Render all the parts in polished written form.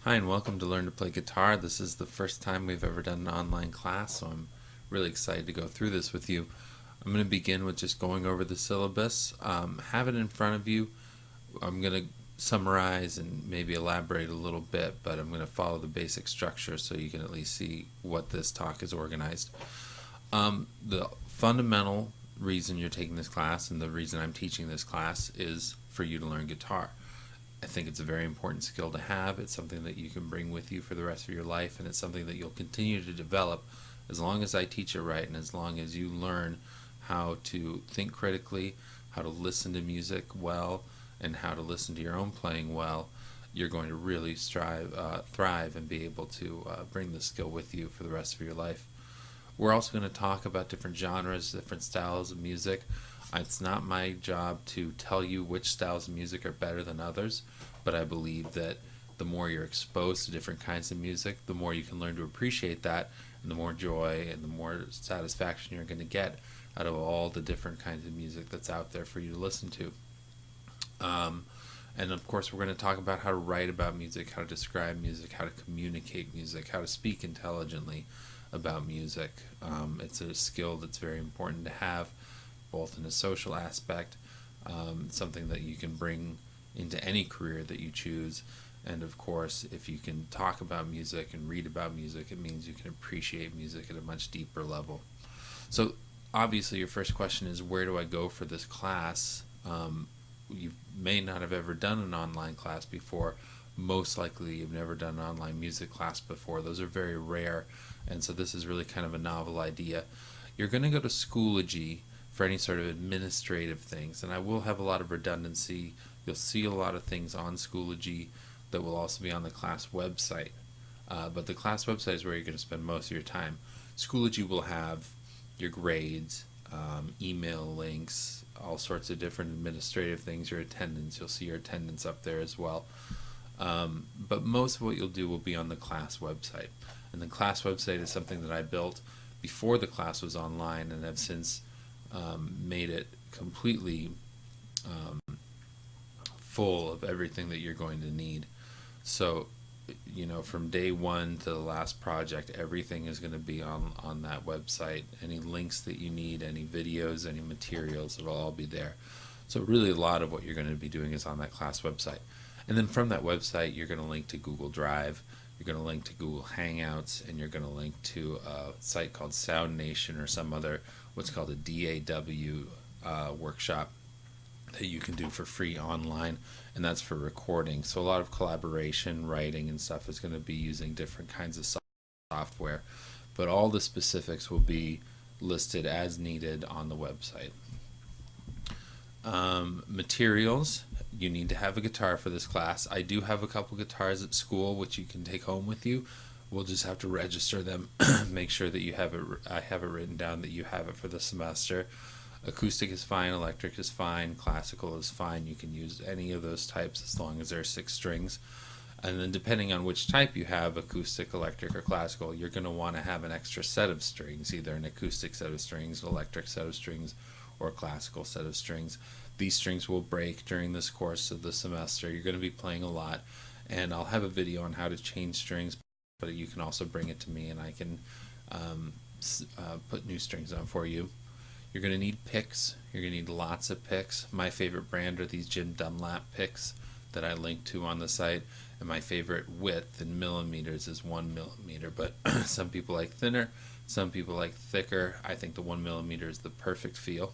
Hi and welcome to Learn to Play Guitar. This is the first time we've ever done an online class, so I'm really excited to go through this with you. I'm going to begin with just going over the syllabus. Have it in front of you. I'm going to summarize and maybe elaborate a little bit, but I'm going to follow the basic structure so you can at least see what this talk is organized. The fundamental reason you're taking this class and the reason I'm teaching this class is for you to learn guitar. I think it's a very important skill to have. It's something that you can bring with you for the rest of your life, and it's something that you'll continue to develop as long as I teach it right and as long as you learn how to think critically, how to listen to music well, and how to listen to your own playing well. You're going to really thrive and be able to bring this skill with you for the rest of your life. We're also going to talk about different genres, different styles of music. It's not my job to tell you which styles of music are better than others, but I believe that the more you're exposed to different kinds of music, the more you can learn to appreciate that, and the more joy and the more satisfaction you're going to get out of all the different kinds of music that's out there for you to listen to. And of course, we're going to talk about how to write about music, how to describe music, how to communicate music, how to speak intelligently about music. It's a skill that's very important to have, both in a social aspect, something that you can bring into any career that you choose, and of course, if you can talk about music and read about music, it means you can appreciate music at a much deeper level. So obviously your first question is, where do I go for this class? You may not have ever done an online class before. Most likely you've never done an online music class before. Those are very rare, and so this is really kind of a novel idea. You're going to go to Schoology for any sort of administrative things, and I will have a lot of redundancy. You'll see a lot of things on Schoology that will also be on the class website, but the class website is where you're going to spend most of your time. Schoology will have your grades, email links, all sorts of different administrative things, your attendance. You'll see your attendance up there as well. But most of what you'll do will be on the class website, and the class website is something that I built before the class was online, and have since made it completely full of everything that you're going to need. So, you know, from day one to the last project, everything is going to be on that website. Any links that you need, any videos, any materials, it'll all be there. So really a lot of what you're going to be doing is on that class website. And then from that website, you're going to link to Google Drive, you're going to link to Google Hangouts, and you're going to link to a site called SoundNation or some other, what's called a DAW workshop that you can do for free online, and that's for recording. So a lot of collaboration, writing, and stuff is going to be using different kinds of software, but all the specifics will be listed as needed on the website. Materials, you need to have a guitar for this class. I do have a couple guitars at school which you can take home with you. We'll just have to register them, make sure that you have it. I have it written down that you have it for the semester. Acoustic is fine, electric is fine, classical is fine. You can use any of those types as long as there are 6 strings. And then depending on which type you have, acoustic, electric, or classical, you're going to want to have an extra set of strings, either an acoustic set of strings, an electric set of strings, or a classical set of strings. These strings will break during this course of the semester. You're going to be playing a lot, and I'll have a video on how to change strings, but you can also bring it to me and I can put new strings on for you. You're going to need picks. You're going to need lots of picks. My favorite brand are these Jim Dunlap picks that I link to on the site, and my favorite width in millimeters is 1 millimeter, but some people like thinner, some people like thicker. I think the 1 millimeter is the perfect feel.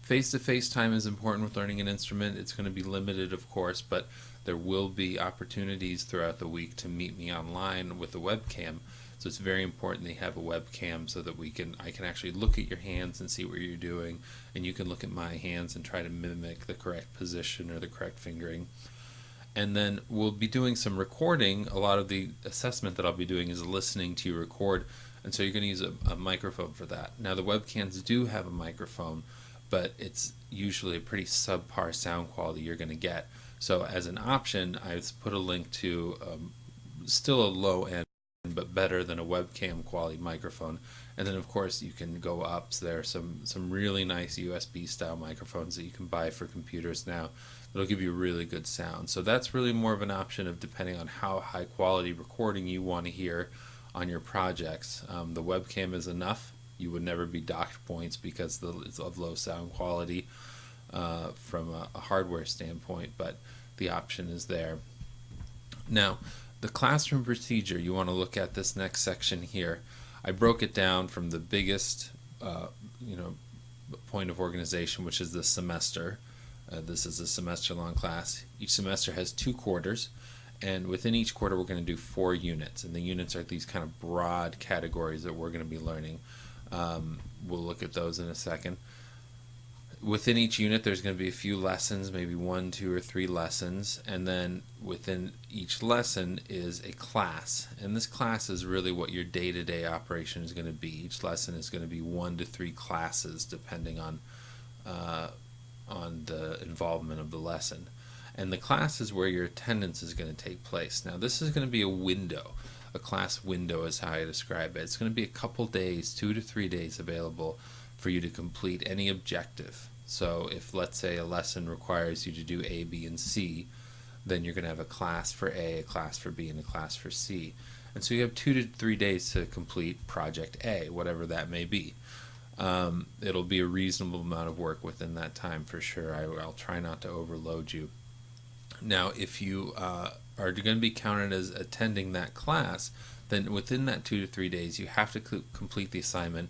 Face-to-face time is important with learning an instrument. It's going to be limited, of course, but there will be opportunities throughout the week to meet me online with a webcam. So it's very important that you have a webcam so that I can actually look at your hands and see what you're doing, and you can look at my hands and try to mimic the correct position or the correct fingering. And then we'll be doing some recording. A lot of the assessment that I'll be doing is listening to you record, and so you're going to use a microphone for that. Now the webcams do have a microphone, but it's usually a pretty subpar sound quality you're going to get. So as an option, I've put a link to still a low end but better than a webcam quality microphone. And then of course you can go up. So there are some really nice USB style microphones that you can buy for computers now it'll give you really good sound. So that's really more of an option of depending on how high quality recording you want to hear on your projects. The webcam is enough. You would never be docked points because of low sound quality from a hardware standpoint, but the option is there. Now, the classroom procedure, you want to look at this next section here. I broke it down from the biggest point of organization, which is the semester. This is a semester-long class. Each semester has 2 quarters, and within each quarter we're going to do 4 units, and the units are these kind of broad categories that we're going to be learning. We'll look at those in a second. Within each unit there's going to be a few lessons, maybe 1, 2, or 3 lessons, and then within each lesson is a class, and this class is really what your day-to-day operation is going to be. Each lesson is going to be 1 to 3 classes depending on the involvement of the lesson, and the class is where your attendance is going to take place. Now this is going to be a window. A class window is how I describe it. It's going to be a couple days, 2 to 3 days available for you to complete any objective. So if, let's say, a lesson requires you to do A, B, and C, then you're going to have a class for A, a class for B, and a class for C. And so you have 2 to 3 days to complete project A, whatever that may be. It'll be a reasonable amount of work within that time for sure. I'll try not to overload you. Now, if you are going to be counted as attending that class, then within that 2 to 3 days you have to complete the assignment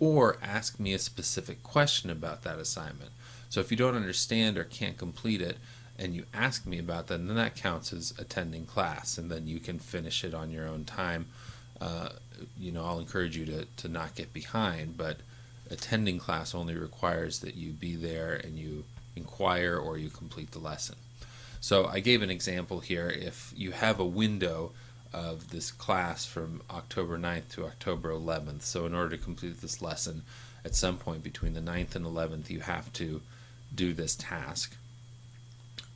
or ask me a specific question about that assignment. So if you don't understand or can't complete it and you ask me about that, then that counts as attending class, and then you can finish it on your own time. I'll encourage you to not get behind, but attending class only requires that you be there and you inquire or you complete the lesson. So I gave an example here. If you have a window of this class from October 9th to October 11th, so in order to complete this lesson at some point between the 9th and 11th you have to do this task,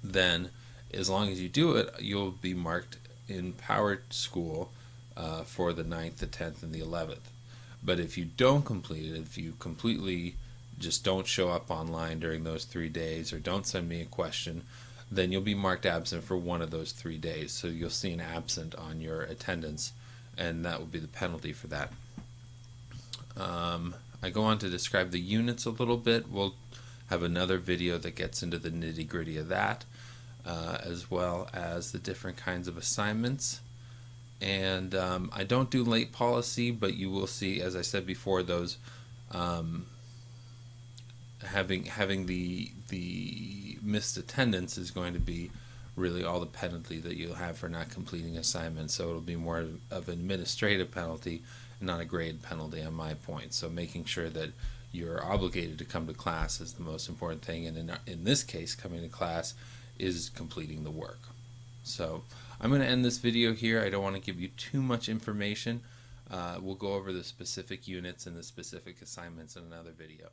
then as long as you do it you'll be marked in Power School for the 9th, the 10th, and the 11th. But if you don't complete it, if you completely just don't show up online during those 3 days or don't send me a question, then you'll be marked absent for one of those 3 days. So you'll see an absent on your attendance, and that will be the penalty for that. I go on to describe the units a little bit. We'll have another video that gets into the nitty-gritty of that, as well as the different kinds of assignments. And I don't do late policy, but you will see, as I said before, those having the missed attendance is going to be really all the penalty that you'll have for not completing assignments. So it'll be more of an administrative penalty and not a grade penalty on my point. So making sure that you're obligated to come to class is the most important thing, and in this case coming to class is completing the work. So I'm going to end this video here. I don't want to give you too much information. We'll go over the specific units and the specific assignments in another video.